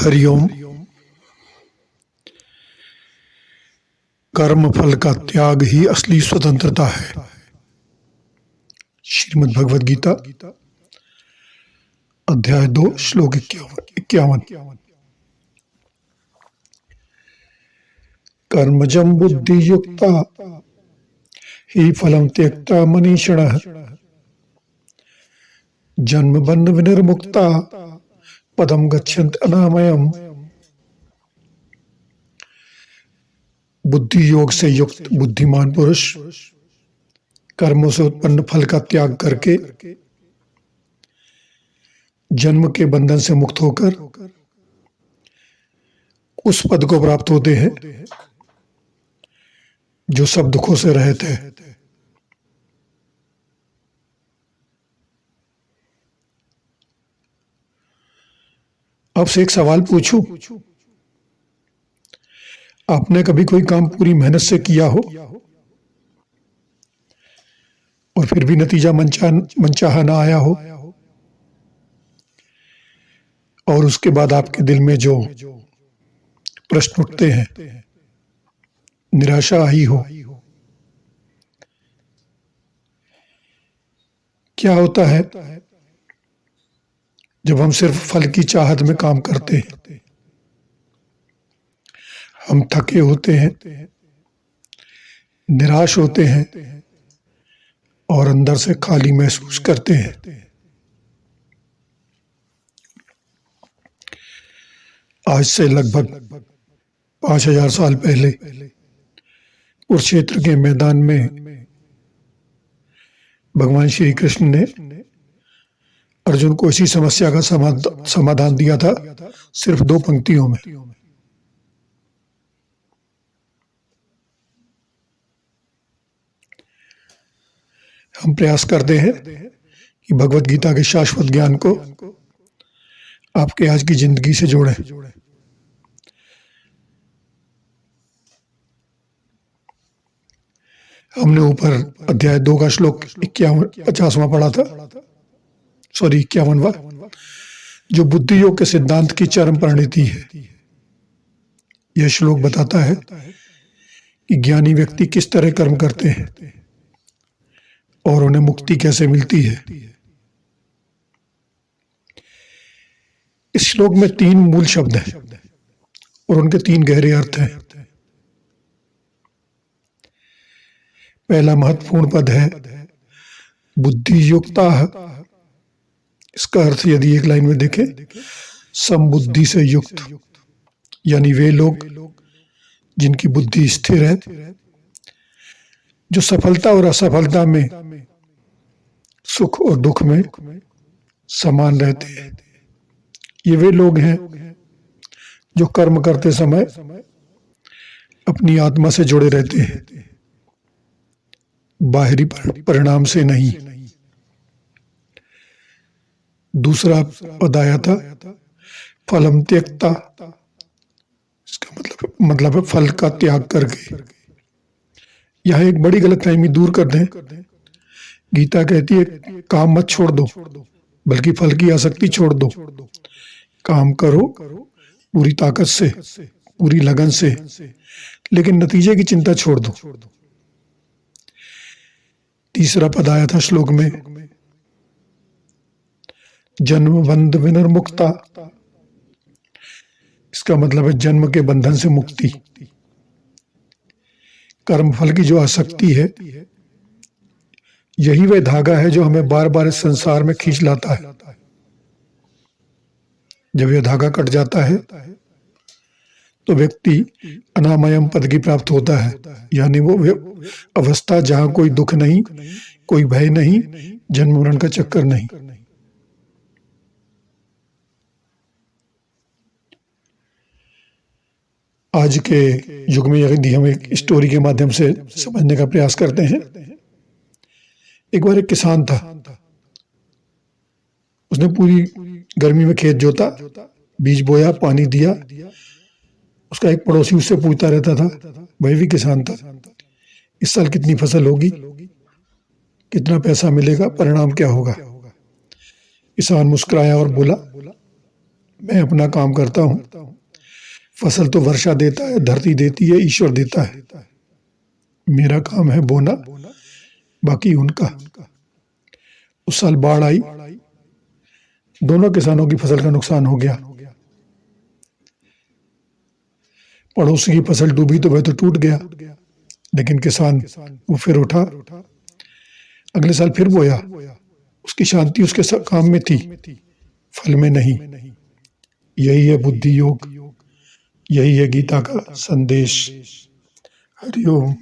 हरिओम। कर्म फल का त्याग ही असली स्वतंत्रता है। श्रीमद् भगवद गीता अध्याय 2 श्लोक 51। कर्मजं बुद्धि युक्ता ही फलं त्यक्ता मनीषिणः जन्म बंध विनिर्मुक्ता पदम गच्छन्ति अनामयम्। बुद्धि योग से युक्त बुद्धिमान पुरुष कर्मों से उत्पन्न फल का त्याग करके जन्म के बंधन से मुक्त होकर उस पद को प्राप्त होते हैं जो सब दुखों से रहित है। अब से एक सवाल पूछूं, आपने कभी कोई काम पूरी मेहनत से किया हो और फिर भी नतीजा मनचाहा ना आया हो, और उसके बाद आपके दिल में जो प्रश्न उठते हैं, निराशा आई हो? क्या होता है जब हम सिर्फ फल की चाहत में काम करते हैं? हम थके होते हैं, निराश होते हैं और अंदर से खाली महसूस करते हैं। आज से लगभग 5000 साल पहले कुरुक्षेत्र के मैदान में भगवान श्री कृष्ण ने अर्जुन को इसी समस्या का समाधान दिया था, सिर्फ 2 पंक्तियों में। हम प्रयास करते हैं कि भगवत गीता के शाश्वत ज्ञान को आपके आज की जिंदगी से जोड़ें। हमने ऊपर अध्याय 2 का श्लोक 50वां पढ़ा था, 51वां, जो बुद्धि योग के सिद्धांत की चरम परिणति है। यह श्लोक बताता है कि ज्ञानी व्यक्ति किस तरह कर्म करते हैं और उन्हें मुक्ति कैसे मिलती है। इस श्लोक में 3 मूल शब्द हैं और उनके 3 गहरे अर्थ हैं। पहला महत्वपूर्ण पद है बुद्धि युक्ता। इसका अर्थ यदि एक लाइन में देखें, समबुद्धि से युक्त, यानी वे लोग जिनकी बुद्धि स्थिर है, जो सफलता और असफलता में, सुख और दुख में समान रहते हैं। ये वे लोग हैं जो कर्म करते समय अपनी आत्मा से जुड़े रहते हैं, बाहरी परिणाम से नहीं। दूसरा पद आया था फलम त्यक्ता। इसका मतलब है फल का त्याग करके। यह एक बड़ी गलतफहमी दूर कर दें। गीता कहती है काम मत छोड़ दो, बल्कि फल की आसक्ति छोड़ दो। काम करो पूरी ताकत से, पूरी लगन से, लेकिन नतीजे की चिंता छोड़ दो। तीसरा पद आया था श्लोक में जन्म बंध विनिर्मुक्ता। इसका मतलब है जन्म के बंधन से मुक्ति। कर्म फल की जो आसक्ति है, यही वह धागा है जो हमें बार बार इस संसार में खींच लाता है। जब यह धागा कट जाता है तो व्यक्ति अनामयम पद की प्राप्त होता है, यानी वो अवस्था जहां कोई दुख नहीं, कोई भय नहीं, जन्म मरण का चक्कर नहीं। आज के युग में यदि हम एक स्टोरी के माध्यम से समझने का प्रयास करते हैं। एक बार एक किसान था, उसने पूरी गर्मी में खेत जोता, बीज बोया, पानी दिया। उसका एक पड़ोसी उससे पूछता रहता था, वह भी किसान था, इस साल कितनी फसल होगी, कितना पैसा मिलेगा, परिणाम क्या होगा। किसान मुस्कुराया और बोला, मैं अपना काम करता हूँ। फसल तो वर्षा देता है, धरती देती है, ईश्वर देता है। मेरा काम है बोना, बाकी उनका। उस साल बाढ़ आई, दोनों किसानों की फसल का नुकसान हो गया। पड़ोसी की फसल डूबी तो वह तो टूट गया, लेकिन किसान वो फिर उठा, अगले साल फिर बोया। उसकी शांति उसके काम में थी, फल में नहीं। यही है बुद्धि योग, यही है गीता का संदेश। हरिओम।